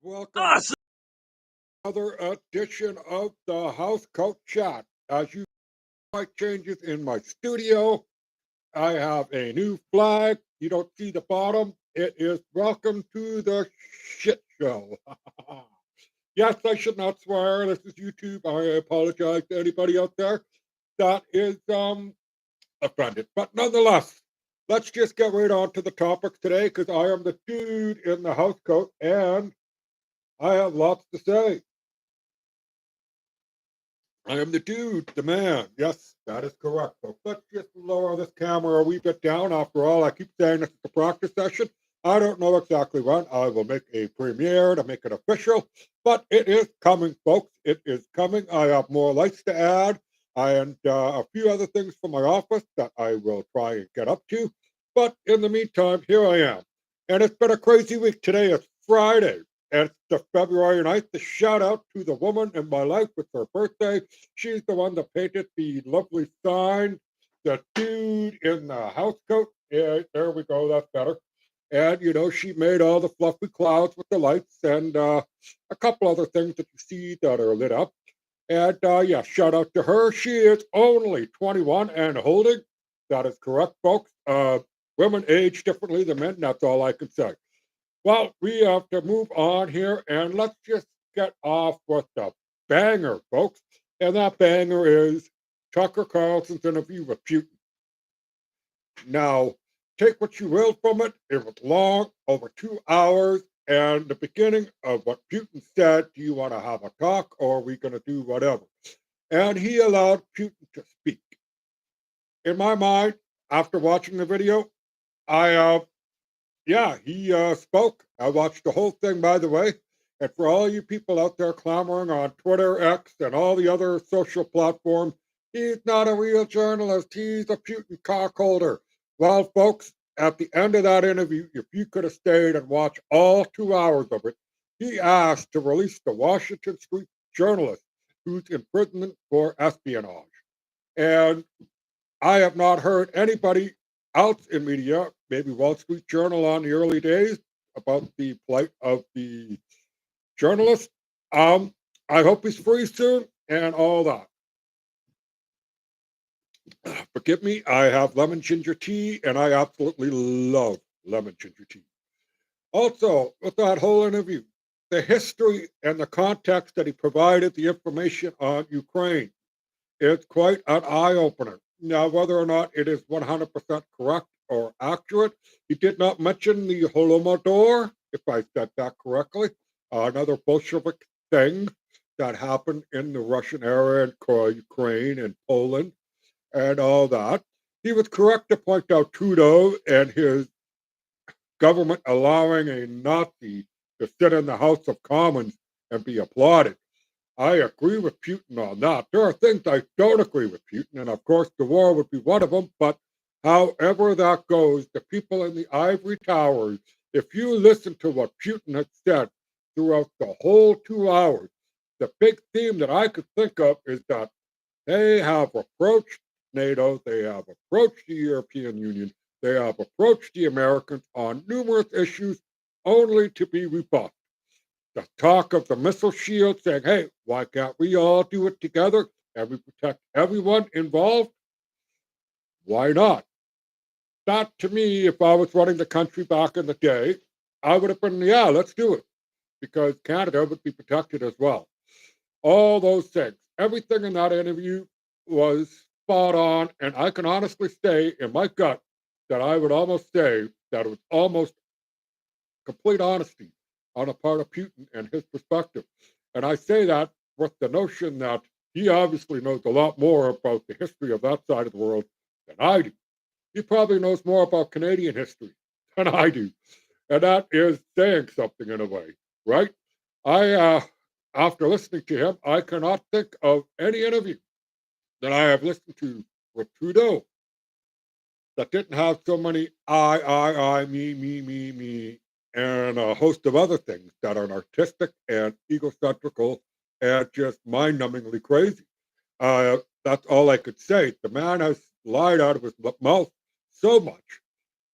Welcome to Awesome. another edition of the Housecoat Chat. As you see my changes in my studio, I have a new flag. You don't see the bottom. It is welcome to the shit show. Yes, I should not swear. This is YouTube. I apologize to anybody out there that is offended. But nonetheless, let's just get right on to the topics today because I am the dude in the housecoat and I have lots to say. I am the dude, the man. Yes, that is correct. So let's just lower this camera a wee bit down. After all, I keep saying this is a practice session. I don't know exactly when I will make a premiere to make it official, but it is coming, folks. It is coming. I have more lights to add and a few other things from my office that I will try and get up to. But in the meantime, here I am. And it's been a crazy week. Today is Friday. And it's the February 9th. The shout out to the woman in my life. It's her birthday. She's the one that painted the lovely sign. The dude in the house coat. Yeah, there we go. That's better. And, she made all the fluffy clouds with the lights and a couple other things that you see that are lit up. And yeah, shout out to her. She is only 21 and holding. That is correct, folks. Women age differently than men. That's all I can say. Well, we have to move on here and let's just get off with the banger, folks. And that banger is Tucker Carlson's interview with Putin. Now, take what you will from it. It was long, over 2 hours, and the beginning of what Putin said, do you want to have a talk or are we going to do whatever? And he allowed Putin to speak. In my mind, after watching the video, I yeah, he spoke. I watched the whole thing, by the way. And for all you people out there clamoring on Twitter, X, and all the other social platforms, he's not a real journalist. He's a Putin cockholder. Well, folks, at the end of that interview, if you could have stayed and watched all 2 hours of it, he asked to release the Washington Street journalist who's in prison for espionage. And I have not heard anybody else in media, maybe Wall Street Journal on the early days, about the plight of the journalist. I hope he's free soon and all that. Forgive me, I have lemon ginger tea and I absolutely love lemon ginger tea. Also, with that whole interview, the history and the context that he provided, the information on Ukraine, it's quite an eye opener. Now, whether or not it is 100% correct or accurate, he did not mention the Holodomor, if I said that correctly, another Bolshevik thing that happened in the Russian era in Ukraine and Poland and all that. He was correct to point out Trudeau and his government allowing a Nazi to sit in the House of Commons and be applauded. I agree with Putin on that. There are things I don't agree with Putin, and of course, the war would be one of them. But however that goes, the people in the ivory towers, if you listen to what Putin has said throughout the whole 2 hours, the big theme that I could think of is that they have approached NATO, they have approached the European Union, they have approached the Americans on numerous issues only to be rebuffed. The talk of the missile shield saying, hey, why can't we all do it together and we protect everyone involved? Why not? That to me, if I was running the country back in the day, I would have been, yeah, let's do it because Canada would be protected as well. All those things, everything in that interview was spot on. And I can honestly say in my gut that I would almost say that it was almost complete honesty on a part of Putin and his perspective. And I say that with the notion that he obviously knows a lot more about the history of that side of the world than I do. He probably knows more about Canadian history than I do. And that is saying something in a way, right? After listening to him, I cannot think of any interview that I have listened to with Trudeau that didn't have so many me, and a host of other things that are artistic and egocentrical and just mind-numbingly crazy. That's all I could say. The man has lied out of his mouth so much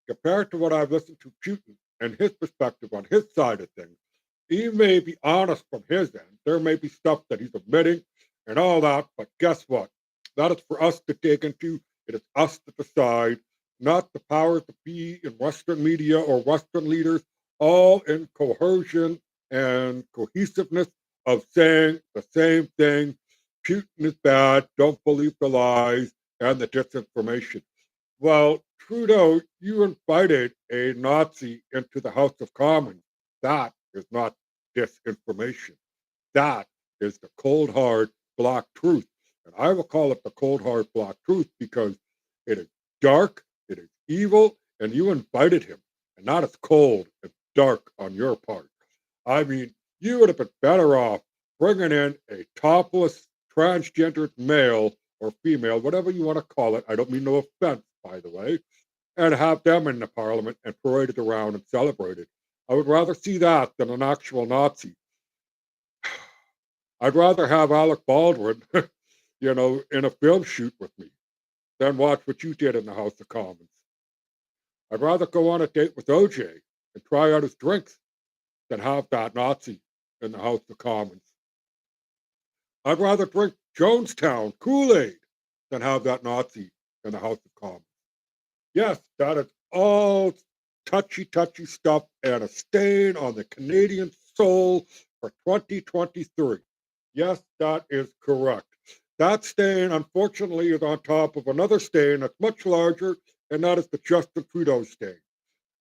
compared to what I've listened to Putin and his perspective on his side of things. he may be honest from his end. There may be stuff that he's omitting and all that, but guess what? That is for us to dig into. It is us to decide, not the powers that be in Western media or Western leaders, all in cohesion and cohesiveness of saying the same thing. Putin is bad. Don't believe the lies and the disinformation. Well, Trudeau, you invited a Nazi into the House of Commons. That is not disinformation. That is the cold, hard, black truth. And I will call it the cold, hard, black truth because it is dark, it is evil, and you invited him. And that is cold and dark on your part. I mean, you would have been better off bringing in a topless transgendered male or female, whatever you want to call it. I don't mean no offense, by the way, and have them in the parliament and paraded around and celebrated. I would rather see that than an actual Nazi. I'd rather have Alec Baldwin, in a film shoot with me than watch what you did in the House of Commons. I'd rather go on a date with OJ and try out his drinks than have that Nazi in the House of Commons. I'd rather drink Jonestown Kool-Aid than have that Nazi in the House of Commons. Yes, that is all touchy, touchy stuff and a stain on the Canadian soul for 2023. Yes, that is correct. That stain, unfortunately, is on top of another stain that's much larger, and that is the Justin Trudeau stain.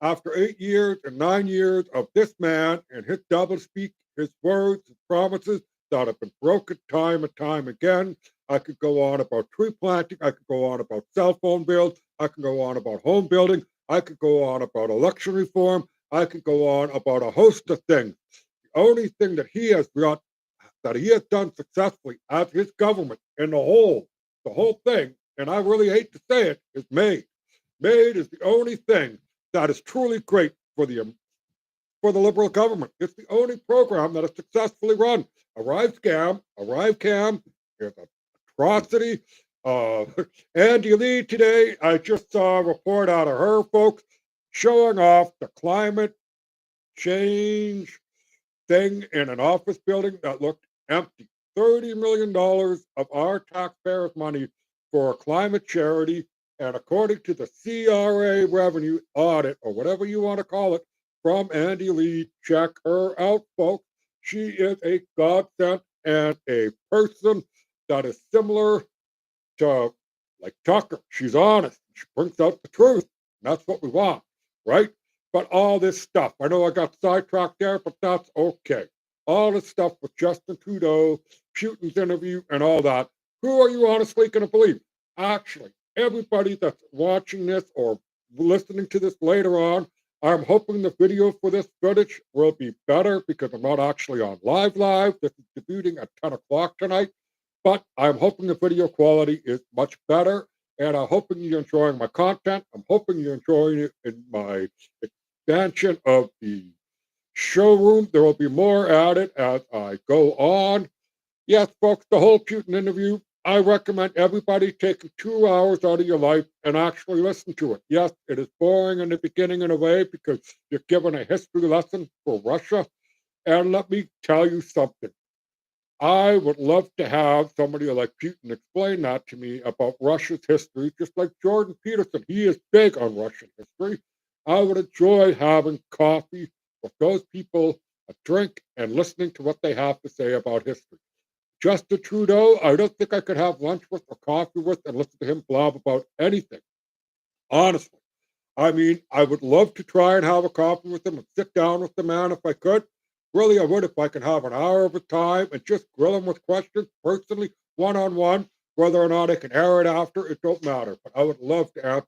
After 8 years and 9 years of this man and his doublespeak, his words, his promises that have been broken time and time again, I could go on about tree planting. I could go on about cell phone bills. I could go on about home building. I could go on about election reform. I could go on about a host of things. The only thing that he has got, that he has done successfully as his government in the whole thing, and I really hate to say it, is MAID. MAID is the only thing that is truly great for the Liberal government. It's the only program that is successfully run. ArriveCam is an atrocity. Uh, Andy Lee today, I just saw a report out of her, folks, showing off the climate change thing in an office building that looked empty. $30 million of our taxpayers' money for a climate charity. And according to the CRA revenue audit, or whatever you want to call it, from Andy Lee, check her out, folks. She is a godsend and a person that is similar to like Tucker. She's honest. She brings out the truth. And that's what we want, right? But all this stuff, I know I got sidetracked there, but that's okay. All this stuff with Justin Trudeau, Putin's interview, and all that. Who are you honestly going to believe? Actually, everybody that's watching this or listening to this later on, I'm hoping the video for this footage will be better because I'm not actually on live. This is debuting at 10 o'clock tonight, but I'm hoping the video quality is much better, and I'm hoping you're enjoying my content. I'm hoping you're enjoying it in my expansion of the showroom. There will be more added as I go on. Yes, folks, the whole Putin interview, I recommend everybody taking 2 hours out of your life and actually listen to it. Yes, it is boring in the beginning in a way because you're given a history lesson for Russia. And let me tell you something. I would love to have somebody like Putin explain that to me about Russia's history, just like Jordan Peterson. He is big on Russian history. I would enjoy having coffee with those people, a drink, and listening to what they have to say about history. Justin Trudeau, I don't think I could have lunch with or coffee with and listen to him blab about anything. Honestly. I mean, I would love to try and have a coffee with him and sit down with the man if I could. Really, I would if I could have an hour of his time and just grill him with questions personally, one on one. Whether or not I can air it after, it don't matter. But I would love to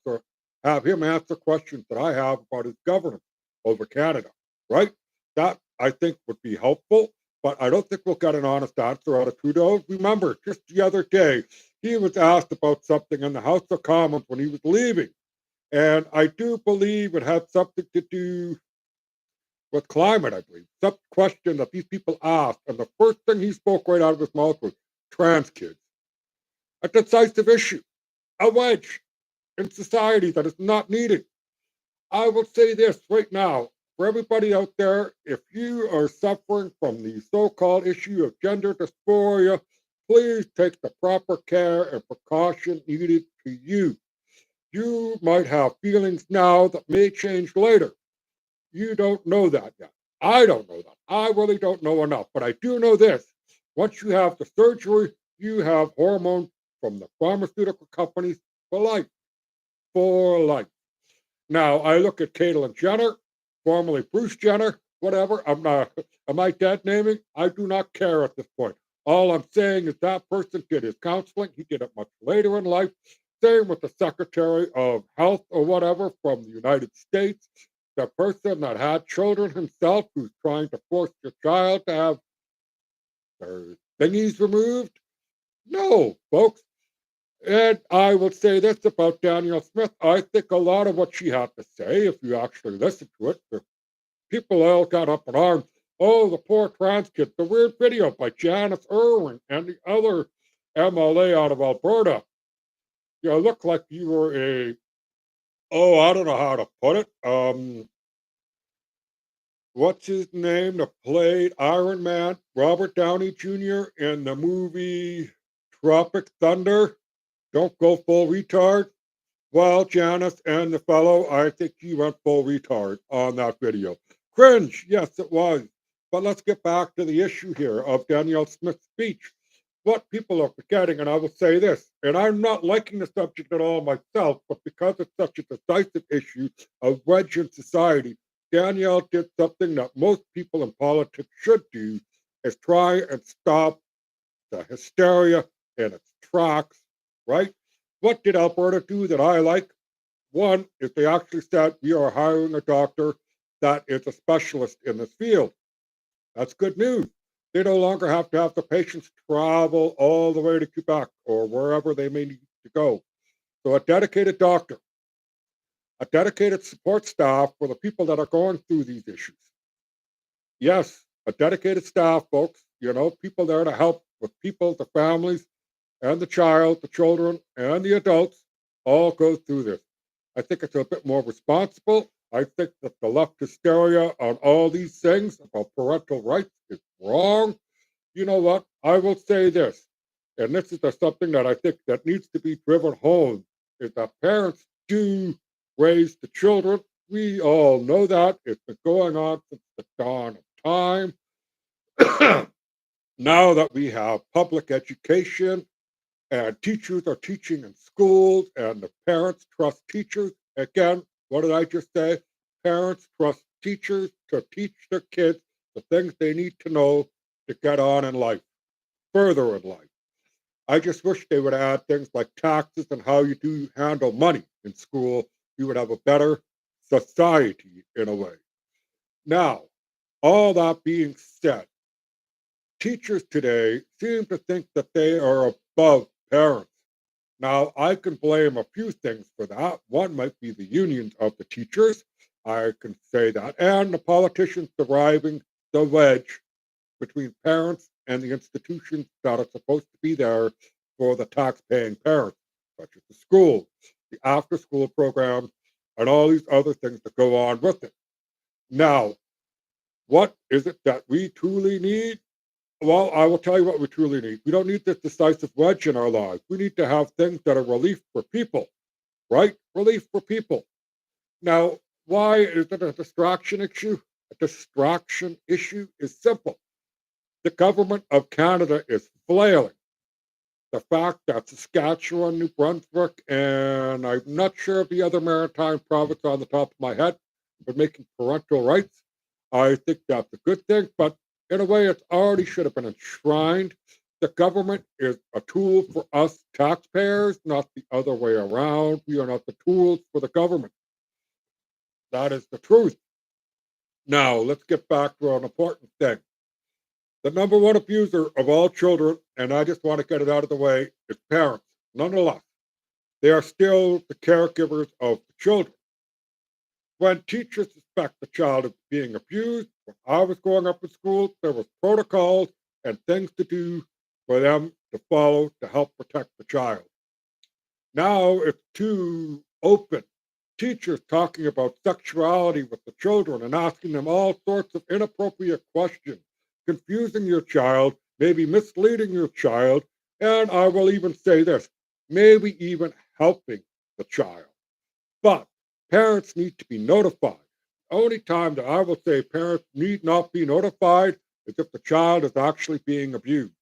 have him answer questions that I have about his governance over Canada. Right? That I think would be helpful. But I don't think we'll get an honest answer out of Trudeau. Remember, just the other day, he was asked about something in the House of Commons when he was leaving. And I do believe it had something to do with climate, I believe. Some question that these people asked, and the first thing he spoke right out of his mouth was trans kids. A decisive issue, a wedge in society that is not needed. I will say this right now for everybody out there, if you are suffering from the so-called issue of gender dysphoria, please take the proper care and precaution needed to you. You might have feelings now that may change later. You don't know that yet. I don't know that. I really don't know enough, but I do know this. Once you have the surgery, you have hormones from the pharmaceutical companies for life. For life. Now, I look at Caitlyn Jenner, formerly Bruce Jenner, whatever. I'm not, am I dead naming? I do not care at this point. All I'm saying is that person did his counseling. He did it much later in life. Same with the Secretary of Health or whatever from the United States. The person that had children himself who's trying to force your child to have their thingies removed. No, folks. And I will say this about Danielle Smith. I think a lot of what she had to say, if you actually listen to it, the people all got up in arms. Oh, the poor trans kid. The weird video by Janice Irwin and the other MLA out of Alberta. You look like you were I don't know how to put it. What's his name that played Iron Man? Robert Downey Jr. in the movie Tropic Thunder. Don't go full retard. Well, Janice and the fellow, I think he went full retard on that video. Cringe, yes, it was. But let's get back to the issue here of Danielle Smith's speech. What people are forgetting, and I will say this, and I'm not liking the subject at all myself, but because it's such a decisive issue of wedge in society, Danielle did something that most people in politics should do, is try and stop the hysteria in its tracks, right? What did Alberta do that I like? One is they actually said we are hiring a doctor that is a specialist in this field. That's good news. They no longer have to have the patients travel all the way to Quebec or wherever they may need to go. So a dedicated doctor, a dedicated support staff for the people that are going through these issues. Yes, a dedicated staff, folks, people there to help with people, the families, and the child, the children, and the adults all go through this. I think it's a bit more responsible. I think that the left hysteria on all these things about parental rights is wrong. You know what? I will say this, and this is something that I think that needs to be driven home, is that parents do raise the children. We all know that. It's been going on since the dawn of time. Now that we have public education and teachers are teaching in schools and the parents trust teachers. Again, what did I just say? Parents trust teachers to teach their kids the things they need to know to get on in life, further in life. I just wish they would add things like taxes and how you do handle money in school. You would have a better society in a way. Now, all that being said, teachers today seem to think that they are above parents. Now, I can blame a few things for that. One might be the unions of the teachers. I can say that. And the politicians deriving the wedge between parents and the institutions that are supposed to be there for the tax-paying parents, such as the school, the after-school programs, and all these other things that go on with it. Now, what is it that we truly need? Well, I will tell you what we truly need. We don't need this decisive wedge in our lives. We need to have things that are relief for people, right? Relief for people. Now, why is it a distraction issue? A distraction issue is simple. The government of Canada is flailing. The fact that Saskatchewan, New Brunswick, and I'm not sure of the other maritime province on the top of my head, but making parental rights, I think that's a good thing. But in a way, it already should have been enshrined. The government is a tool for us taxpayers, not the other way around. We are not the tools for the government. That is the truth. Now, let's get back to an important thing. The number one abuser of all children, and I just want to get it out of the way, is parents. Nonetheless, they are still the caregivers of the children. When teachers suspect the child is being abused, when I was growing up in school, there was protocols and things to do for them to follow to help protect the child. Now it's too open. teachers talking about sexuality with the children and asking them all sorts of inappropriate questions, confusing your child, maybe misleading your child, and I will even say this, maybe even helping the child. But parents need to be notified. The only time that I will say parents need not be notified is if the child is actually being abused.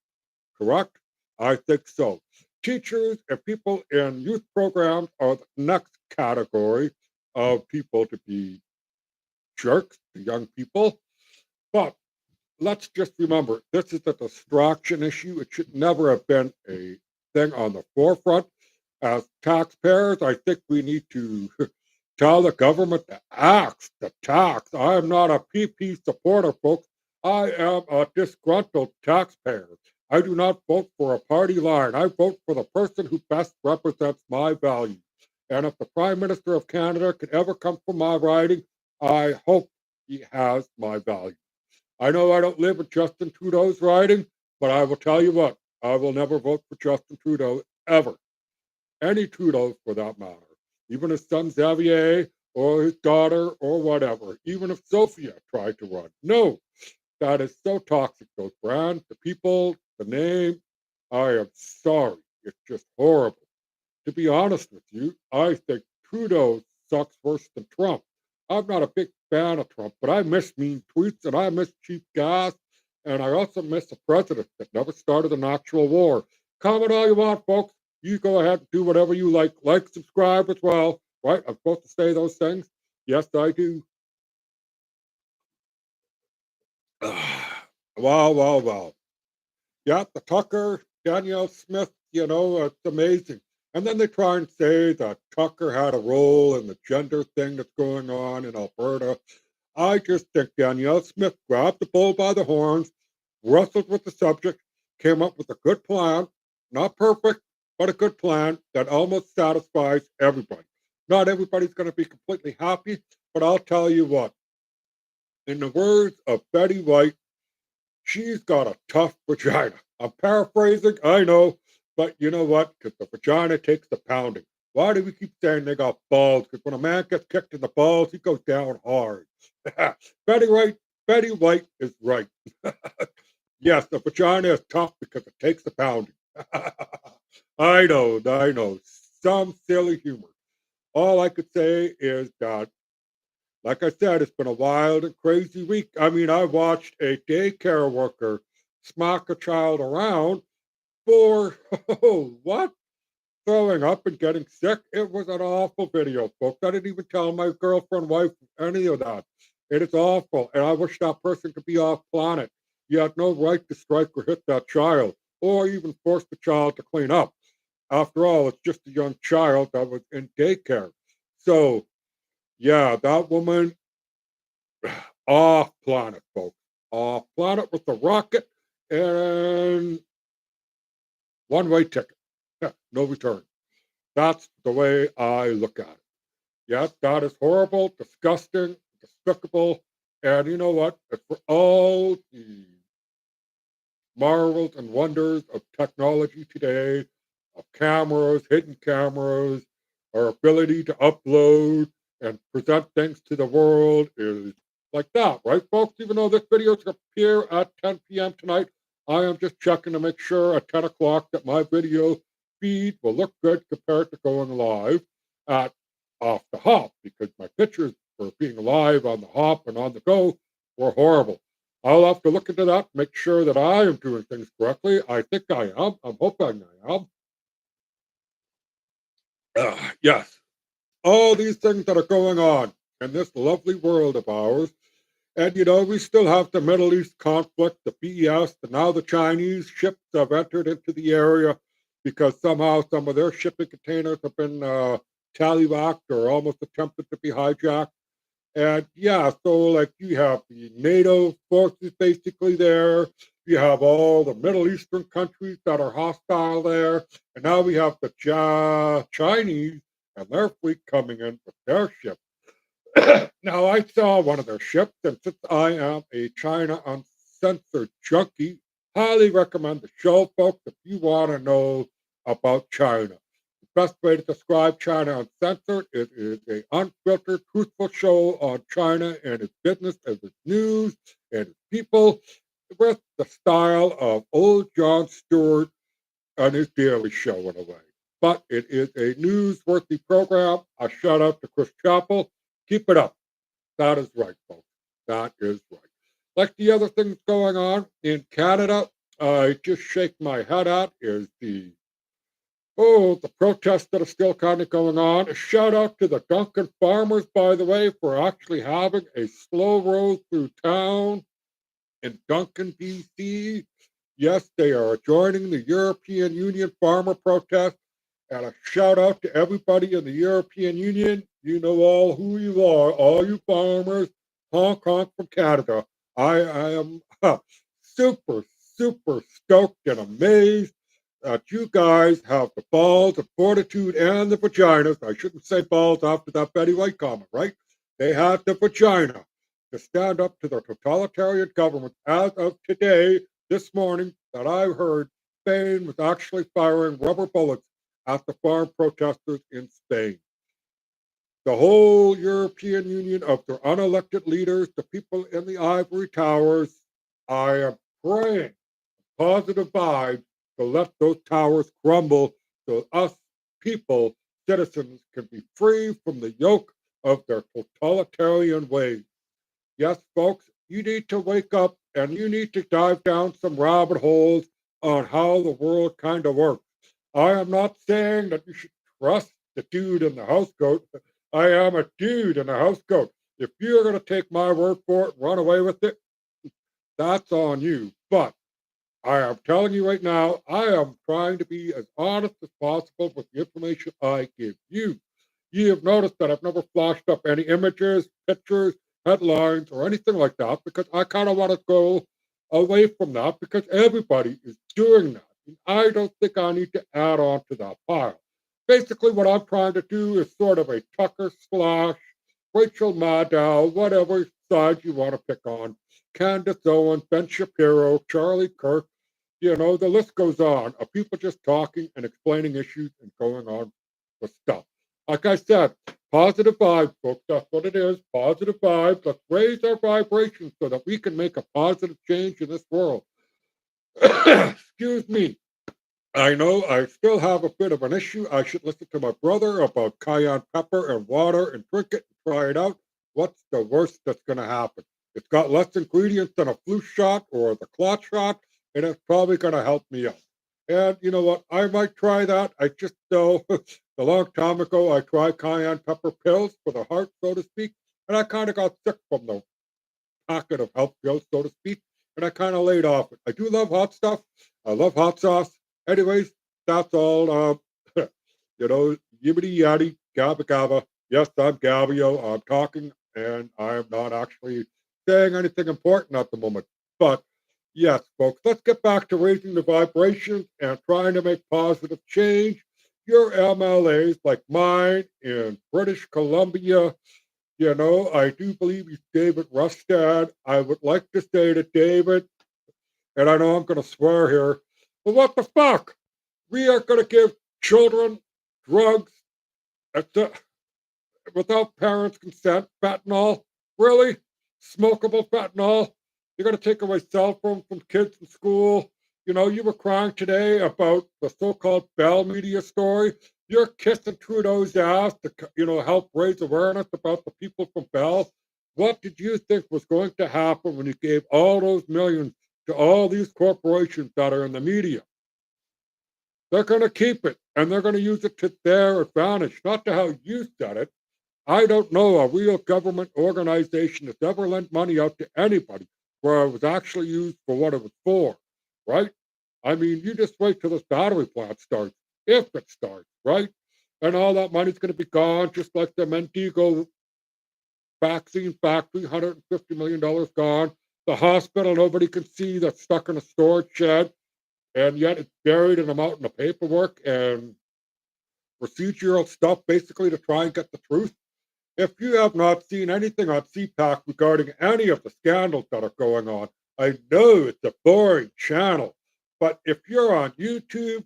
Correct? I think so. Teachers and people in youth programs are the next category of people to be jerks to young people. But let's just remember this is a distraction issue. It should never have been a thing on the forefront. As taxpayers, I think we need to tell the government to axe the tax. I am not a PP supporter, folks. I am a disgruntled taxpayer. I do not vote for a party line. I vote for the person who best represents my values. And if the Prime Minister of Canada could ever come from my riding, I hope he has my values. I know I don't live in Justin Trudeau's riding, but I will tell you what, I will never vote for Justin Trudeau ever. Any Trudeau for that matter. Even his son Xavier or his daughter or whatever. Even if Sophia tried to run. No, that is so toxic. Those brands, the people, the name. I am sorry. It's just horrible. To be honest with you, I think Trudeau sucks worse than Trump. I'm not a big fan of Trump, but I miss mean tweets and I miss cheap gas. And I also miss a president that never started an actual war. Comment all you want, folks. You go ahead and do whatever you like. Like, subscribe as well. Right? I'm supposed to say those things. Yes, I do. Wow, wow, wow. Yeah, the Tucker, Danielle Smith, it's amazing. And then they try and say that Tucker had a role in the gender thing that's going on in Alberta. I just think Danielle Smith grabbed the bull by the horns, wrestled with the subject, came up with a good plan, not perfect, but a good plan that almost satisfies everybody. Not everybody's going to be completely happy, but I'll tell you what, in the words of Betty White, she's got a tough vagina. I'm paraphrasing, I know, but you know what? Because the vagina takes the pounding. Why do we keep saying they got balls? Because when a man gets kicked in the balls, he goes down hard. Betty White, Betty White is right. Yes, the vagina is tough because it takes the pounding. I know, I know. Some silly humor. All I could say is that, like I said, it's been a wild and crazy week. I mean, I watched a daycare worker smack a child around for oh, what? Throwing up and getting sick. It was an awful video, folks. I didn't even tell my girlfriend, wife, any of that. It is awful, and I wish that person could be off planet. You had no right to strike or hit that child, or even force the child to clean up. After all, it's just a young child that was in daycare. So, yeah, that woman off planet, folks. Off planet with the rocket and one way ticket. Yeah, no return. That's the way I look at it. Yes, that is horrible, disgusting, despicable. And you know what? It's for all the marvels and wonders of technology today, of cameras, hidden cameras, our ability to upload and present things to the world is like that, right, folks? Even though this video is going to appear at 10 p.m. tonight, I am just checking to make sure at 10 o'clock that my video feed will look good compared to going live at off the hop because my pictures for being live on the hop and on the go were horrible. I'll have to look into that, make sure that I am doing things correctly. I think I am. I'm hoping I am. Yes, all these things that are going on in this lovely world of ours. And we still have the Middle East conflict, the BS, and now the Chinese ships have entered into the area because somehow some of their shipping containers have been tallywacked or almost attempted to be hijacked. And yeah, so like you have the NATO forces basically there. You have all the Middle Eastern countries that are hostile there. And now we have the Chinese and their fleet coming in with their ships. Now, I saw one of their ships, and since I am a China Uncensored junkie, highly recommend the show, folks, if you want to know about China. best way to describe China Uncensored. It is a unfiltered, truthful show on China and its business, and its news, and its people, with the style of old Jon Stewart on his daily show in a way. But it is a newsworthy program. A shout out to Chris Chappell. Keep it up. That is right, folks. That is right. Like the other things going on in Canada, I just shake my head at is the protests that are still kind of going on. A shout out to the Duncan farmers, by the way, for actually having a slow roll through town in Duncan, BC. Yes, they are joining the European Union farmer protest. And a shout out to everybody in the European Union. You know all who you are, all you farmers, honk honk from Canada. I am super, super stoked and amazed that you guys have the balls, the fortitude, and the vaginas. I shouldn't say balls after that Betty White comment, right? They had the vagina to stand up to the totalitarian government. As of today, this morning, that I heard, Spain was actually firing rubber bullets at the farm protesters in Spain. The whole European Union of their unelected leaders, the people in the ivory towers, I am praying positive vibes to let those towers crumble so us people, citizens, can be free from the yoke of their totalitarian ways. Yes, folks, you need to wake up and you need to dive down some rabbit holes on how the world kind of works. I am not saying that you should trust the dude in the housecoat. I am a dude in a housecoat. If you're going to take my word for it and run away with it, that's on you. But I am telling you right now, I am trying to be as honest as possible with the information I give you. You have noticed that I've never flashed up any images, pictures, headlines, or anything like that because I kind of want to go away from that because everybody is doing that. And I don't think I need to add on to that pile. Basically, what I'm trying to do is sort of a Tucker slash Rachel Maddow, whatever side you want to pick on. Candace Owens, Ben Shapiro, Charlie Kirk, the list goes on of people just talking and explaining issues and going on with stuff. Like I said, positive vibes, folks. That's what it is. Positive vibes. Let's raise our vibrations so that we can make a positive change in this world. Excuse me. I know I still have a bit of an issue. I should listen to my brother about cayenne pepper and water and drink it and try it out. What's the worst that's going to happen? It's got less ingredients than a flu shot or the clot shot, and it's probably going to help me out. And you know what? I might try that. I just know a long time ago I tried cayenne pepper pills for the heart, so to speak, and I kind of got sick from the packet of health pills, so to speak, and I kind of laid off it. I do love hot stuff. I love hot sauce. Anyways, that's all. Yibbity yaddy, gabba gabba. Yes, I'm Gabio. I'm talking, and I'm not actually saying anything important at the moment. But yes, folks, let's get back to raising the vibrations and trying to make positive change. Your MLAs like mine in British Columbia, I do believe he's David Rustad. I would like to say to David, and I know I'm going to swear here, but what the fuck? We are going to give children drugs without parents' consent, fentanyl? Really? Smokable fentanyl? You're going to take away cell phones from kids in school? You were crying today about the so-called Bell media story. You're kissing Trudeau's ass to, help raise awareness about the people from Bell. What did you think was going to happen when you gave all those millions to all these corporations that are in the media? They're going to keep it, and they're going to use it to their advantage, not to how you said it. I don't know a real government organization that's ever lent money out to anybody where it was actually used for what it was for, right? I mean, you just wait till this battery plant starts, if it starts, right? And all that money's going to be gone, just like the Mentigo vaccine factory, $150 million gone. The hospital nobody can see that's stuck in a storage shed, and yet it's buried in a mountain of paperwork and procedural stuff basically to try and get the truth. If you have not seen anything on CPAC regarding any of the scandals that are going on, I know it's a boring channel, but if you're on YouTube,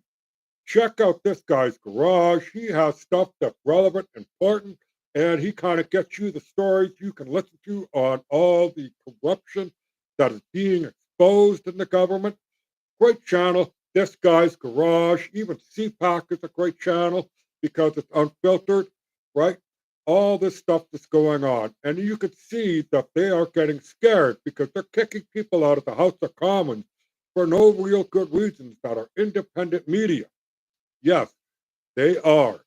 check out this guy's garage. He has stuff that's relevant, important, and he kind of gets you the stories you can listen to on all the corruption that is being exposed in the government. Great channel. This guy's garage. Even CPAC is a great channel because it's unfiltered, right? All this stuff that's going on. And you can see that they are getting scared because they're kicking people out of the House of Commons for no real good reasons that are independent media. Yes, they are.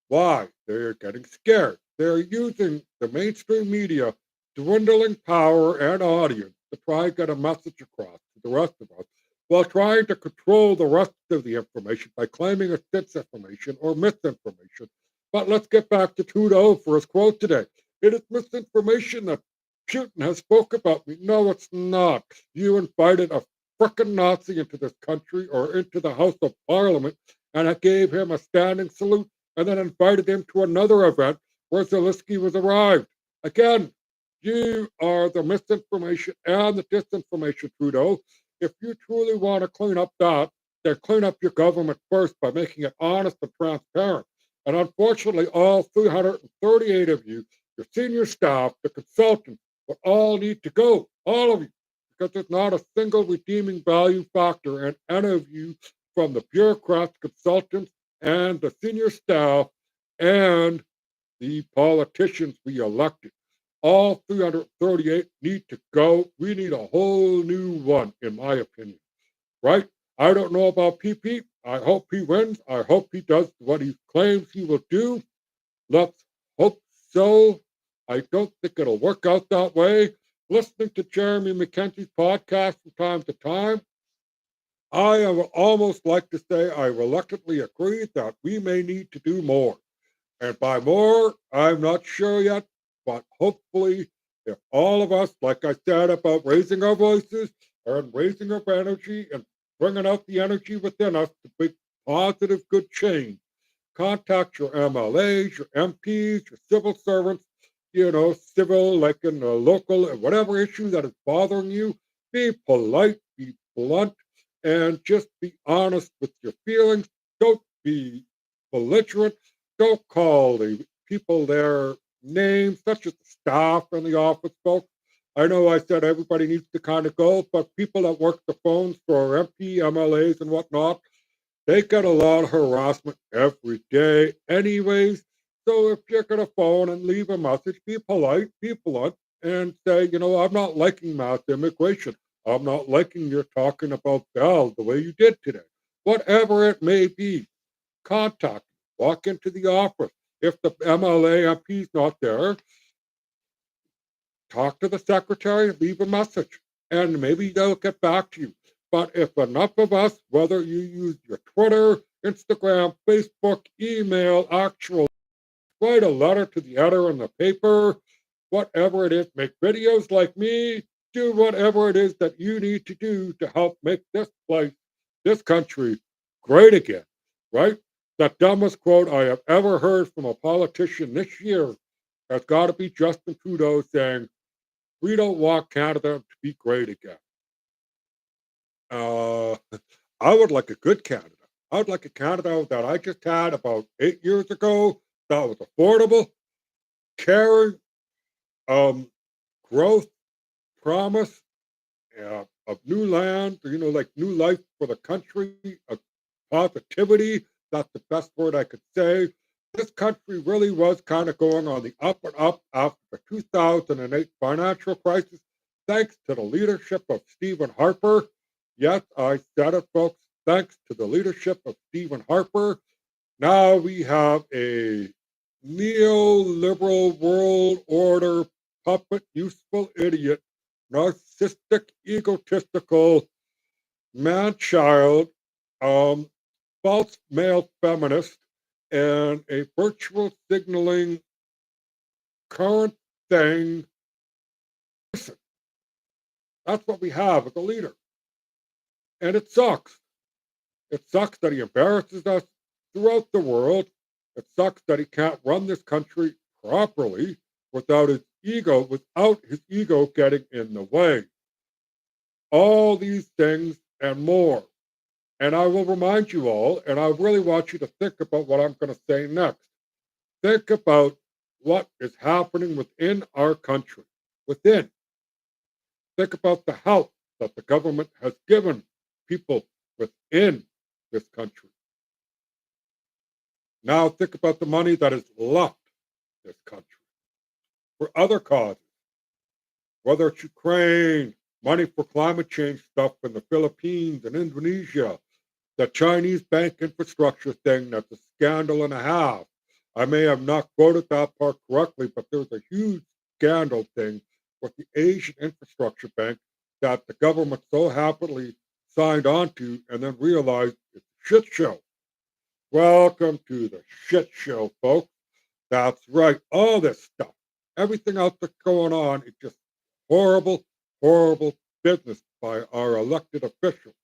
Why? They're getting scared. They're using the mainstream media dwindling power and audience to try and get a message across to the rest of us while trying to control the rest of the information by claiming it's disinformation or misinformation. But let's get back to Trudeau for his quote today. It is misinformation that Putin has spoke about me. No, it's not. You invited a frickin' Nazi into this country or into the House of Parliament, and I gave him a standing salute and then invited him to another event where Zelensky was arrived. Again, you are the misinformation and the disinformation, Trudeau. If you truly want to clean up that, then clean up your government first by making it honest and transparent. And unfortunately, all 338 of you, your senior staff, the consultants, will all need to go, all of you, because there's not a single redeeming value factor in any of you, from the bureaucrats, consultants, and the senior staff, and the politicians we elected. All 338 need to go. We need a whole new one, in my opinion. Right? I don't know about PP. I hope he wins. I hope he does what he claims he will do. Let's hope so. I don't think it'll work out that way. Listening to Jeremy McKenzie's podcast from time to time, I would almost like to say I reluctantly agree that we may need to do more. And by more, I'm not sure yet, but hopefully, if all of us, like I said, about raising our voices and raising our energy and bringing out the energy within us to bring positive, good change, contact your MLAs, your MPs, your civil servants, civil, like in the local, whatever issue that is bothering you, be polite, be blunt, and just be honest with your feelings. Don't be belligerent. Don't call the people their names, such as the staff and the office folks. I know I said everybody needs to kind of go, but people that work the phones for MP, MLAs, and whatnot, they get a lot of harassment every day, anyways. So if you're going to phone and leave a message, be polite, be blunt, and say, I'm not liking mass immigration. I'm not liking your talking about Bell the way you did today. Whatever it may be, contact, walk into the office. If the MLA MP is not there, talk to the secretary, leave a message, and maybe they'll get back to you. But if enough of us, whether you use your Twitter, Instagram, Facebook, email, actual, write a letter to the editor in the paper, whatever it is, make videos like me, do whatever it is that you need to do to help make this place, this country, great again, right? The dumbest quote I have ever heard from a politician this year has got to be Justin Trudeau saying, "We don't want Canada to be great again." Uh, I would like a good Canada. I would like a Canada that I just had about 8 years ago that was affordable, caring, um, growth, promise of new land, like new life for the country, of positivity. That's the best word I could say. This country really was kind of going on the up and up after the 2008 financial crisis, thanks to the leadership of Stephen Harper. Yes, I said it, folks. Thanks to the leadership of Stephen Harper, now we have a neoliberal world order puppet, useful idiot, narcissistic, egotistical man child, um, false male feminist, and a virtual signaling current thing. Listen, that's what we have as a leader. And it sucks. It sucks that he embarrasses us throughout the world. It sucks that he can't run this country properly without his ego getting in the way. All these things and more. And I will remind you all, and I really want you to think about what I'm going to say next. Think about what is happening within our country. Within. Think about the help that the government has given people within this country. Now think about the money that has left this country for other causes, whether it's Ukraine, money for climate change stuff in the Philippines and Indonesia, the Chinese bank infrastructure thing that's a scandal and a half. I may have not quoted that part correctly, but there's a huge scandal thing with the Asian infrastructure bank that the government so happily signed on to and then realized it's a shit show. Welcome to the shit show, folks. That's right. All this stuff, everything else that's going on, it's just horrible, horrible business by our elected officials.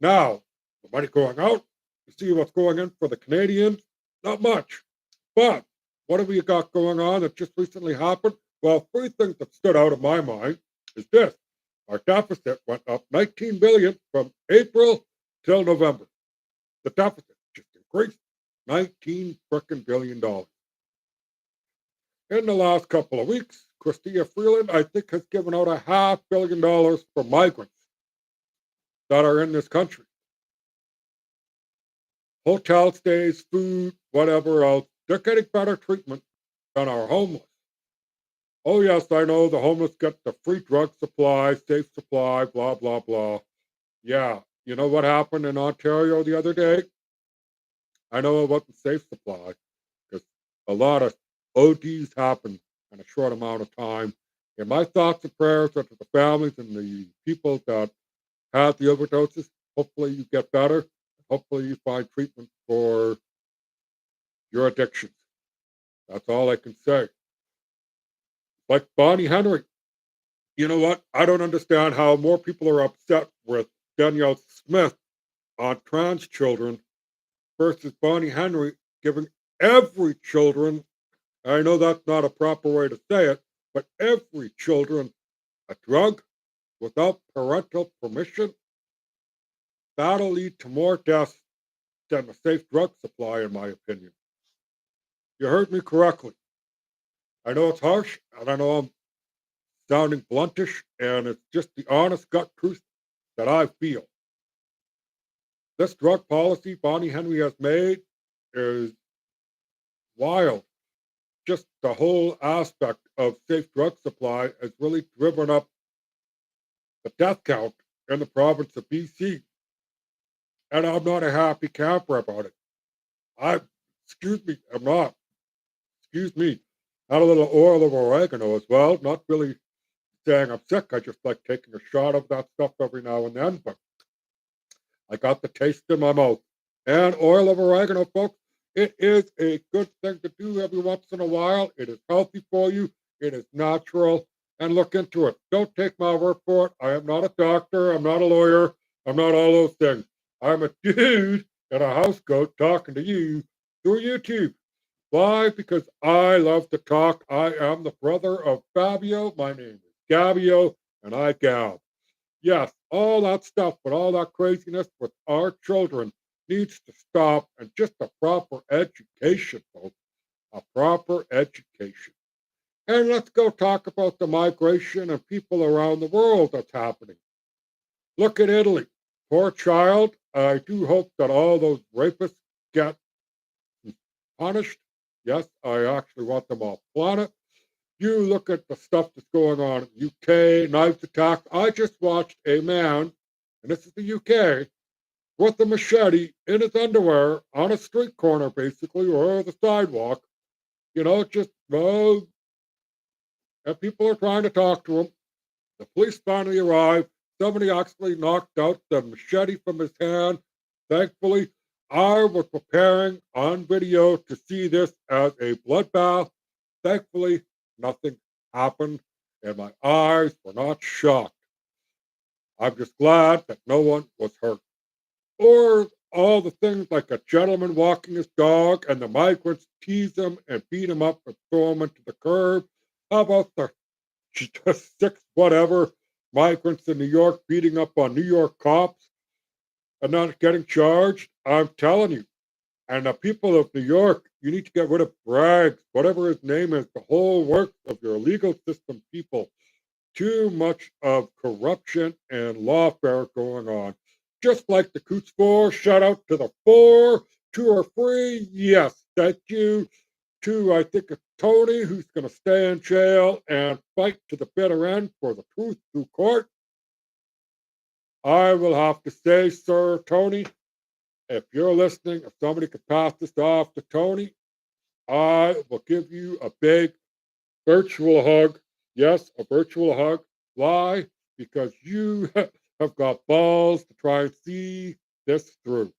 Now, the money going out, you see what's going in for the Canadians? Not much. But what have we got going on that just recently happened? Well, three things that stood out of my mind is this. Our deficit went up 19 billion from April till November. The deficit just increased 19 frickin' billion dollars. In the last couple of weeks, Christia Freeland, I think, has given out $500 million for migrants that are in this country. Hotel stays, food, whatever else. They're getting better treatment than our homeless. Oh, yes, I know the homeless get the free drug supply, safe supply, blah, blah, blah. Yeah, you know what happened in Ontario the other day? I know it wasn't safe supply because a lot of ODs happen in a short amount of time. And my thoughts and prayers are to the families and the people that had the overdoses. Hopefully you get better. Hopefully you find treatment for your addictions. That's all I can say. Like Bonnie Henry. You know what? I don't understand how more people are upset with Danielle Smith on trans children versus Bonnie Henry giving every children, I know that's not a proper way to say it, but every children a drug without parental permission. That'll lead to more deaths than a safe drug supply, in my opinion. You heard me correctly. I know it's harsh, and I know I'm sounding bluntish, and it's just the honest gut truth that I feel. This drug policy Bonnie Henry has made is wild. Just the whole aspect of safe drug supply has really driven up the death count in the province of BC. And I'm not a happy camper about it. I, excuse me, I'm not. Excuse me. Had a little oil of oregano as well. Not really saying I'm sick. I just like taking a shot of that stuff every now and then. But I got the taste in my mouth. And oil of oregano, folks, it is a good thing to do every once in a while. It is healthy for you. It is natural. And look into it. Don't take my word for it. I am not a doctor. I'm not a lawyer. I'm not all those things. I'm a dude in a house coat talking to you through YouTube. Why? Because I love to talk. I am the brother of Fabio. My name is Gabio, and I gab. Yes, all that stuff, but all that craziness with our children needs to stop, and just a proper education, folks. A proper education. And let's go talk about the migration and people around the world that's happening. Look at Italy. Poor child. I do hope that all those rapists get punished. Yes, I actually want them off planet. You look at the stuff that's going on in the UK, knives attack. I just watched a man, and this is the UK, with a machete in his underwear on a street corner, basically, or the sidewalk. Just, and people are trying to talk to him. The police finally arrived. Somebody actually knocked out the machete from his hand. Thankfully, I was preparing on video to see this as a bloodbath. Thankfully, nothing happened, and my eyes were not shocked. I'm just glad that no one was hurt. Or all the things like a gentleman walking his dog and the migrants tease him and beat him up and throw him into the curb. How about the just six whatever migrants in New York beating up on New York cops? and not getting charged, I'm telling you. And the people of New York, you need to get rid of Braggs, whatever his name is, the whole works of your legal system people. Too much of corruption and lawfare going on. Just like the Coots Four, shout out to the four, two or three. Yes, thank you to, I think it's Tony, who's going to stay in jail and fight to the bitter end for the truth through court. I will have to say, Sir Tony, if you're listening, if somebody could pass this off to Tony, I will give you a big virtual hug. Yes, a virtual hug. Why? Because you have got balls to try and see this through.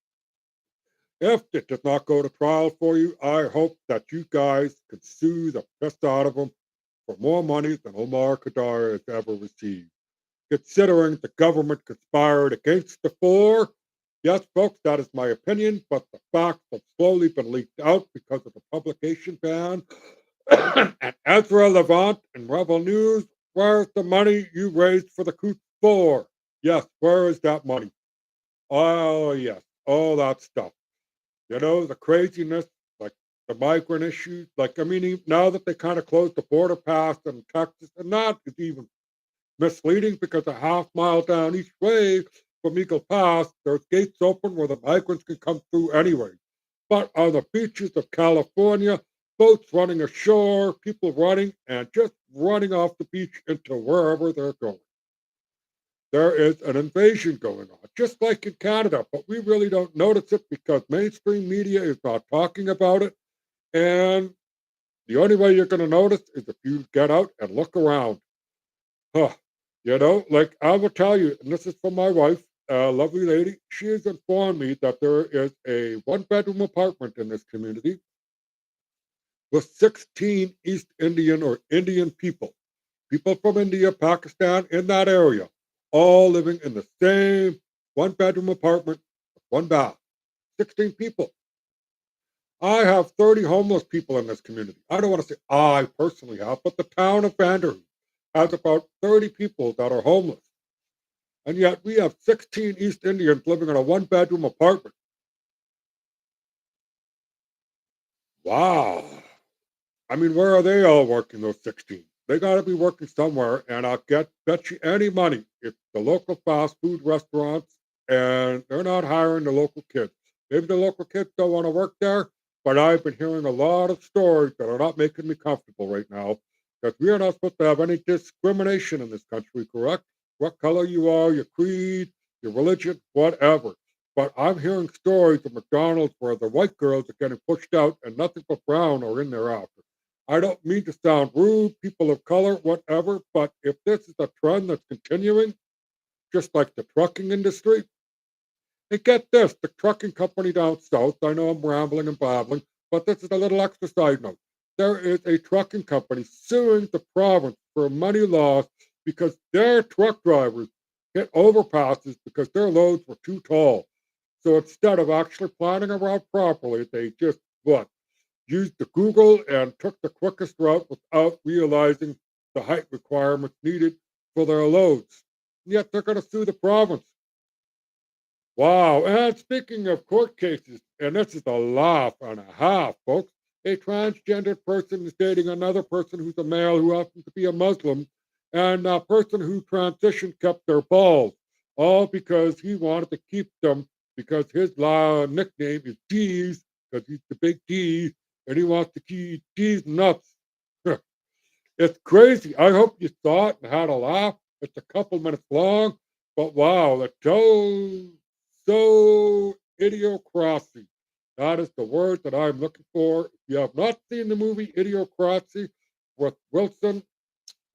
If it does not go to trial for you, I hope that you guys can sue the piss out of him for more money than Omar Khadr has ever received. Considering the government conspired against the four, yes, folks, that is my opinion, but the facts have slowly been leaked out because of the publication ban. And Ezra Levant and Rebel News, where's the money you raised for the coup for? Yes, where is that money? Oh, yes, all that stuff. You know, the craziness, like the migrant issues. Like, I mean, now that they kind of closed the border pass in Texas, and that is even misleading because a half mile down each way from Eagle Pass, there's gates open where the migrants can come through anyway. But on the beaches of California, boats running ashore, people running and just running off the beach into wherever they're going. There is an invasion going on, just like in Canada, but we really don't notice it because mainstream media is not talking about it. And the only way you're going to notice is if you get out and look around. Huh. You know, like I will tell you, and this is from my wife, a lovely lady. She has informed me that there is a one-bedroom apartment in this community with 16 East Indian or Indian people from India, Pakistan, in that area, all living in the same one-bedroom apartment with one bath. 16 people. I have 30 homeless people in this community. I don't want to say I personally have, but the town of Vanderhoof has about 30 people that are homeless. And yet we have 16 East Indians living in a one-bedroom apartment. Wow. I mean, where are they all working, those 16? They got to be working somewhere, and I'll bet you any money if the local fast food restaurants and they're not hiring the local kids. Maybe the local kids don't want to work there, but I've been hearing a lot of stories that are not making me comfortable right now because we are not supposed to have any discrimination in this country, correct? What color you are, your creed, your religion, whatever. But I'm hearing stories of McDonald's where the white girls are getting pushed out and nothing but brown are in there after. I don't mean to sound rude, people of color, whatever, but if this is a trend that's continuing, just like the trucking industry, and get this, the trucking company down south, I know I'm rambling and babbling, but this is a little extra side note. There is a trucking company suing the province for money loss because their truck drivers hit overpasses because their loads were too tall. So instead of actually planning a route properly, they just what? Used the Google and took the quickest route without realizing the height requirements needed for their loads. And yet they're going to sue the province. Wow. And speaking of court cases, and this is a laugh and a half, folks. A transgendered person is dating another person who's a male who happens to be a Muslim, and a person who transitioned kept their balls, all because he wanted to keep them because his nickname is D's, because he's the big D, and he wants to keep D's nuts. It's crazy. I hope you saw it and had a laugh. It's a couple minutes long, but wow, it's so idiocracy. That is the word that I'm looking for. If you have not seen the movie Idiocracy with Wilson,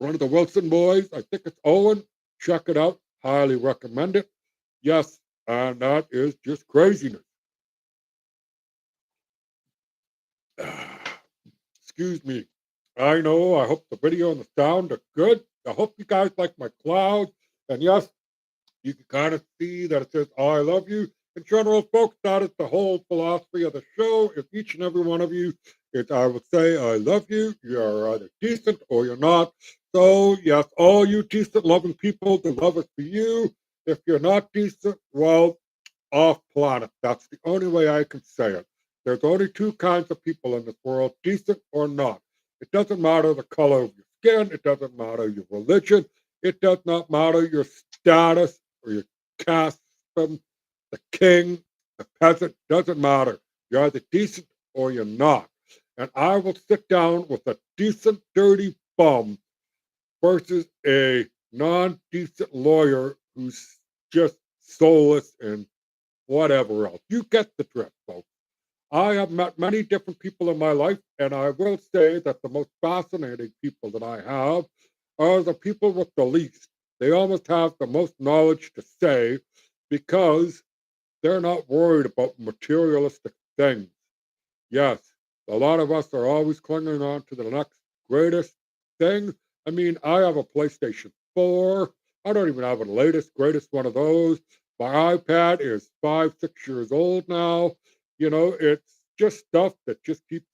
one of the Wilson boys, I think it's Owen, check it out. Highly recommend it. Yes, and that is just craziness. Excuse me. I know. I hope the video and the sound are good. I hope you guys like my clouds. And yes, you can kind of see that it says I love you. In general, folks, that is the whole philosophy of the show. If each and every one of you, if I would say I love you, you're either decent or you're not. So, yes, all you decent, loving people, the love is for you. If you're not decent, well, off planet. That's the only way I can say it. There's only two kinds of people in this world, decent or not. It doesn't matter the color of your skin, it doesn't matter your religion, it does not matter your status or your caste system, the king, the peasant, doesn't matter. You're either decent or you're not. And I will sit down with a decent, dirty bum versus a non-decent lawyer who's just soulless and whatever else. You get the drift, folks. I have met many different people in my life, and I will say that the most fascinating people that I have are the people with the least. They almost have the most knowledge to say because they're not worried about materialistic things. Yes, a lot of us are always clinging on to the next greatest thing. I mean, I have a PlayStation 4. I don't even have the latest, greatest one of those. My iPad is 5, 6 years old now. It's just stuff that just keeps,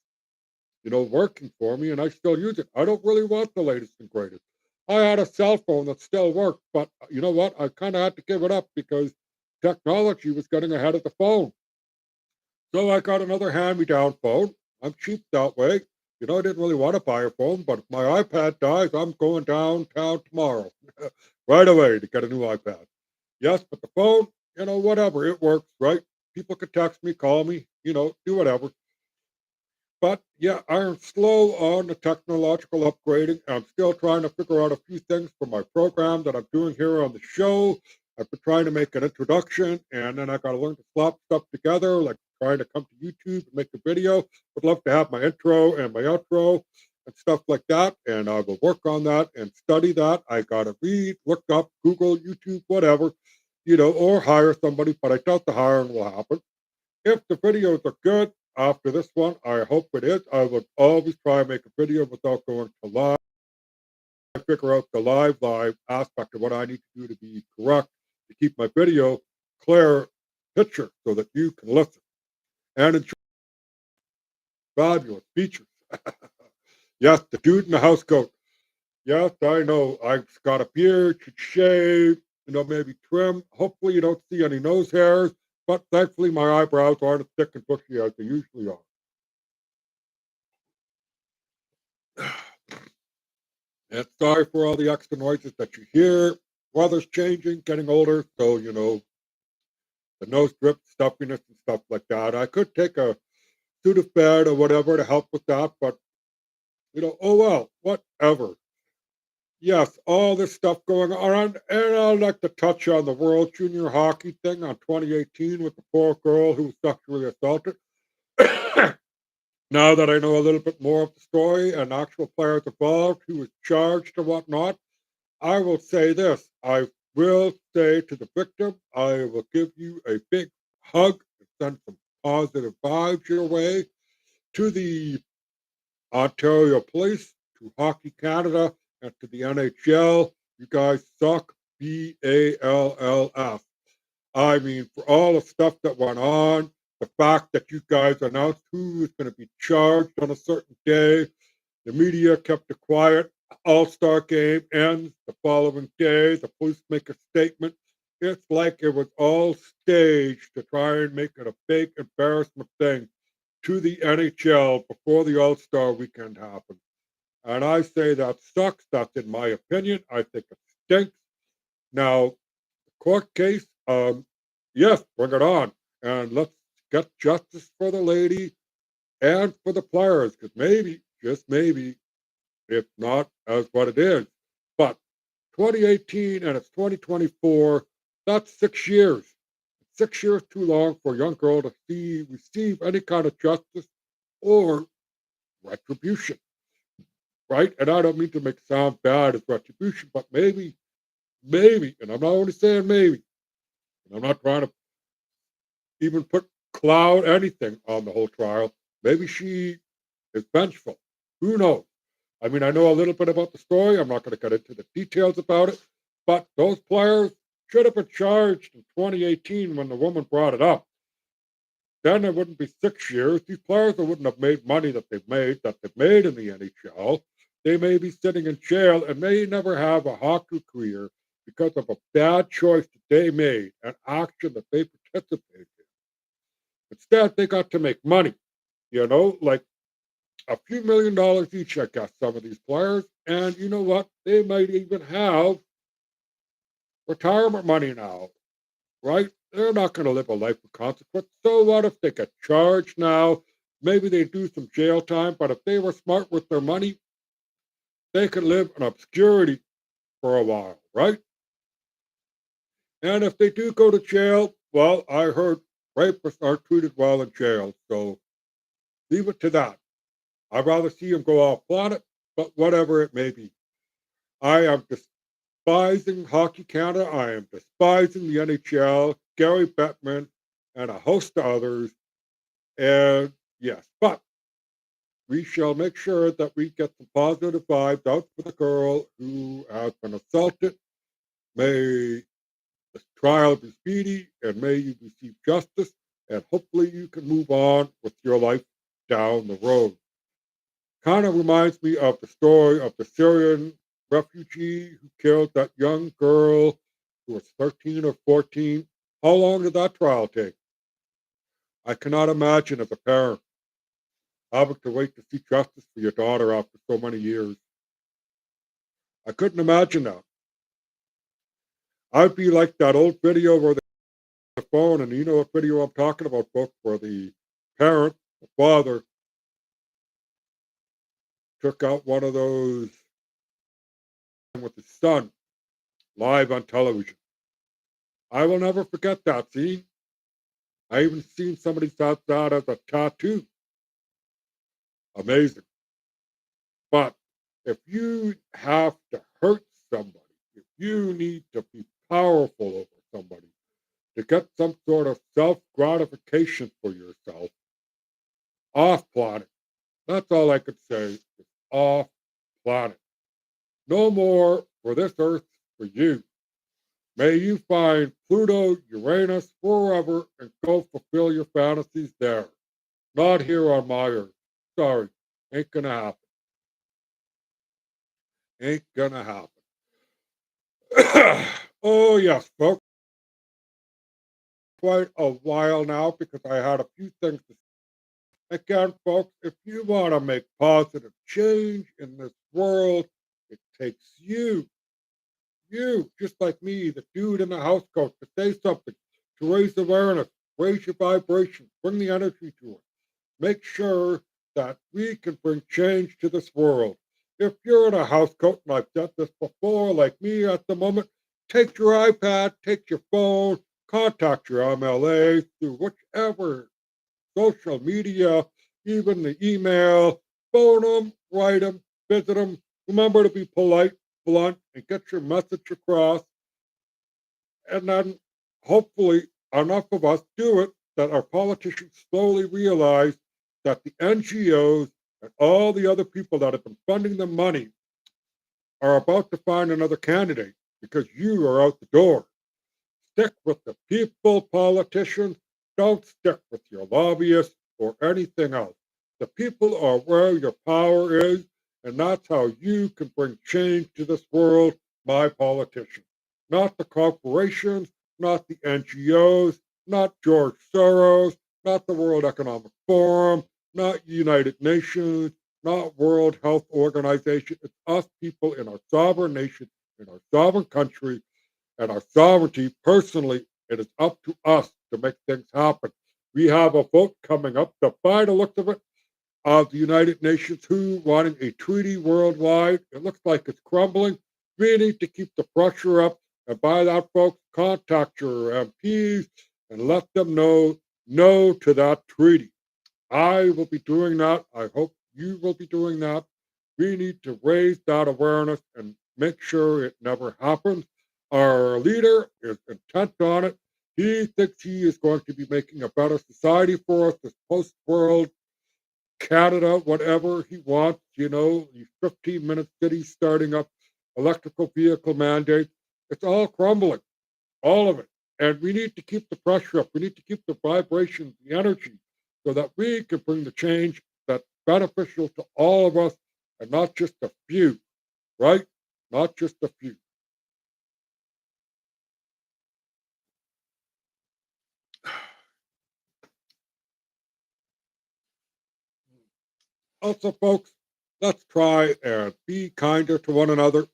working for me, and I still use it. I don't really want the latest and greatest. I had a cell phone that still worked, but you know what? I kind of had to give it up because technology was getting ahead of the phone. So I got another hand-me-down phone. I'm cheap that way. I didn't really want to buy a phone, but if my iPad dies, I'm going downtown tomorrow, right away to get a new iPad. Yes, but the phone, whatever, it works, right? People can text me, call me, do whatever. But yeah, I'm slow on the technological upgrading. I'm still trying to figure out a few things for my program that I'm doing here on the show. I've been trying to make an introduction, and then I got to learn to slap stuff together, like trying to come to YouTube and make a video. Would love to have my intro and my outro and stuff like that, and I will work on that and study that. I got to read, look up, Google, YouTube, whatever, or hire somebody, but I doubt the hiring will happen. If the videos are good after this one, I hope it is. I would always try and make a video without going to live. I figure out the live aspect of what I need to do to be correct to keep my video clear picture so that you can listen and enjoy fabulous features. Yes, the dude in the house coat. Yes, I know. I've got a beard, should shave, maybe trim. Hopefully you don't see any nose hairs, but thankfully my eyebrows aren't as thick and bushy as they usually are. And sorry for all the extra noises that you hear. Weather's changing, getting older, so the nose drip, stuffiness, and stuff like that. I could take a Sudafed or whatever to help with that, but oh well, whatever. Yes, all this stuff going on, and I'd like to touch on the World Junior Hockey thing on 2018 with the poor girl who was sexually assaulted. Now that I know a little bit more of the story and actual players involved who was charged and whatnot, I will say this. I will say to the victim, I will give you a big hug and send some positive vibes your way. To the Ontario Police, to Hockey Canada, and to the NHL, you guys suck. BALLF. I mean, for all the stuff that went on, the fact that you guys announced who is going to be charged on a certain day, the media kept it quiet. All-Star game ends the following day. The police make a statement. It's like it was all staged to try and make it a big embarrassment thing to the NHL before the All-Star weekend happened. And I say that sucks. That's in my opinion. I think it stinks. Now, court case, yes, bring it on. And let's get justice for the lady and for the players, because maybe, just maybe, if not as what it is. But 2018 and it's 2024, that's 6 years. 6 years too long for a young girl to receive any kind of justice or retribution, right? And I don't mean to make it sound bad as retribution, but maybe, and I'm not only saying maybe, and I'm not trying to even put cloud anything on the whole trial. Maybe she is vengeful. Who knows? I mean, I know a little bit about the story. I'm not going to get into the details about it, but those players should have been charged in 2018 when the woman brought it up. Then it wouldn't be 6 years. These players that wouldn't have made money that they've made in the NHL. They may be sitting in jail and may never have a hockey career because of a bad choice that they made, an action that they participate in. Instead, they got to make money, like a few $1 million each, I guess, some of these players. And you know what? They might even have retirement money now, right? They're not going to live a life of consequence. So what if they get charged now? Maybe they do some jail time, but if they were smart with their money, they could live in obscurity for a while, right? And if they do go to jail, well, I heard rapists aren't treated well in jail, so leave it to that. I'd rather see them go off planet, but whatever it may be. I am despising Hockey Canada. I am despising the NHL, Gary Bettman, and a host of others. And yes, but we shall make sure that we get some positive vibes out for the girl who has been assaulted. May the trial be speedy, and may you receive justice, and hopefully you can move on with your life down the road. Kind of reminds me of the story of the Syrian refugee who killed that young girl who was 13 or 14. How long did that trial take? I cannot imagine as a parent having to wait to see justice for your daughter after so many years. I couldn't imagine that. I'd be like that old video where the phone, and you know what video I'm talking about, folks, where the parent, the father, took out one of those with his son live on television. I will never forget that scene. I even seen somebody thought that as a tattoo. Amazing. But if you have to hurt somebody, if you need to be powerful over somebody to get some sort of self gratification for yourself, off planet. That's all I could say. Is off planet. No more for this earth for you. May you find Pluto, Uranus, wherever, and go fulfill your fantasies there. Not here on my earth. Sorry. Ain't gonna happen. Ain't gonna happen. Oh, yes, folks. Quite a while now because I had a few things to say. Again, folks, if you want to make positive change in this world, it takes you, just like me, the dude in the housecoat, to say something, to raise awareness, raise your vibration, bring the energy to it. Make sure that we can bring change to this world. If you're in a housecoat, and I've said this before, like me at the moment, take your iPad, take your phone, contact your MLA through whichever social media, even the email, phone them, write them, visit them. Remember to be polite, blunt, and get your message across. And then hopefully enough of us do it that our politicians slowly realize that the NGOs and all the other people that have been funding the money are about to find another candidate because you are out the door. Stick with the people, politicians. Don't stick with your lobbyists or anything else. The people are where your power is, and that's how you can bring change to this world, my politicians. Not the corporations, not the NGOs, not George Soros, not the World Economic Forum, not United Nations, not World Health Organization. It's us people in our sovereign nation, in our sovereign country, and our sovereignty. Personally, it is up to us to make things happen. We have a vote coming up to, by the looks of it, of the United Nations who wanting a treaty worldwide. It looks like it's crumbling. We need to keep the pressure up. And by that, folks, contact your MPs and let them know no to that treaty. I will be doing that. I hope you will be doing that. We need to raise that awareness and make sure it never happens. Our leader is intent on it. He thinks he is going to be making a better society for us, this post world, Canada, whatever he wants, these 15-minute cities starting up, electrical vehicle mandates. It's all crumbling, all of it. And we need to keep the pressure up. We need to keep the vibration, the energy, so that we can bring the change that's beneficial to all of us and not just a few, right? Not just a few. Also, folks, let's try and be kinder to one another.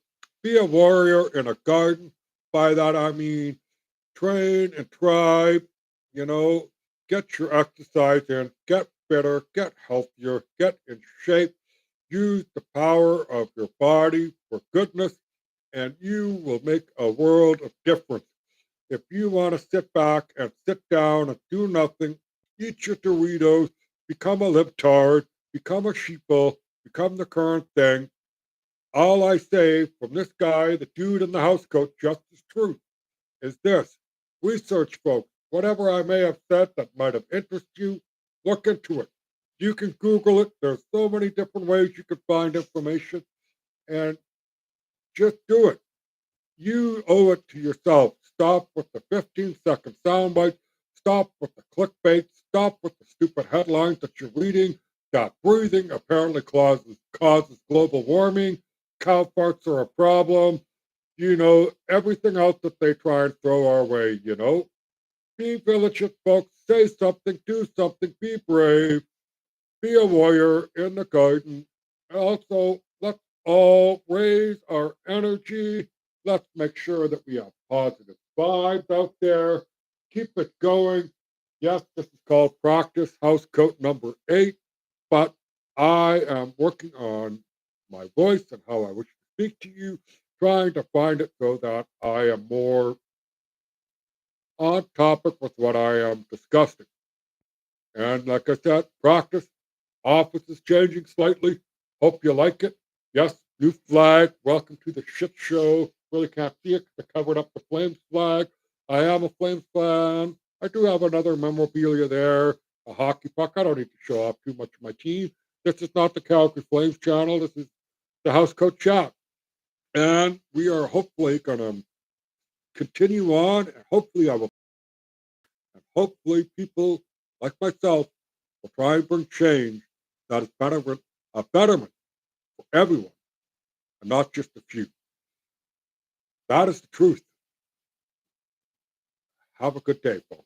Be a warrior in a garden. By that I mean train and tribe, you know, get your exercise in, get fitter, get healthier, get in shape. Use the power of your body for goodness, and you will make a world of difference. If you want to sit back and sit down and do nothing, eat your Doritos, become a libtard, become a sheeple, become the current thing, all I say from this guy, the dude in the housecoat, just as truth, is this. Research, folks. Whatever I may have said that might have interested you, look into it. You can Google it. There's so many different ways you can find information, and just do it. You owe it to yourself. Stop with the 15-second soundbite. Stop with the clickbait. Stop with the stupid headlines that you're reading. That breathing apparently causes global warming. Cow farts are a problem. Everything else that they try and throw our way. Be vigilant, folks. Say something, do something, be brave, be a warrior in the garden. Also, let's all raise our energy. Let's make sure that we have positive vibes out there. Keep it going. Yes, this is called practice house coat number 8, but I am working on my voice and how I wish to speak to you, trying to find it so that I am more on topic with what I am discussing. And like I said, practice. Office is changing slightly. Hope you like it. Yes, new flag. Welcome to the shit show. Really can't see it because I covered up the Flames flag. I am a Flames fan. I do have another memorabilia there, a hockey puck. I don't need to show off too much of my team. This is not the Calgary Flames channel. This is the House Coat Chat. And we are hopefully going to continue on. And hopefully, I will. And hopefully, people like myself will try and bring change that is a betterment for everyone and not just a few. That is the truth. Have a good day, folks.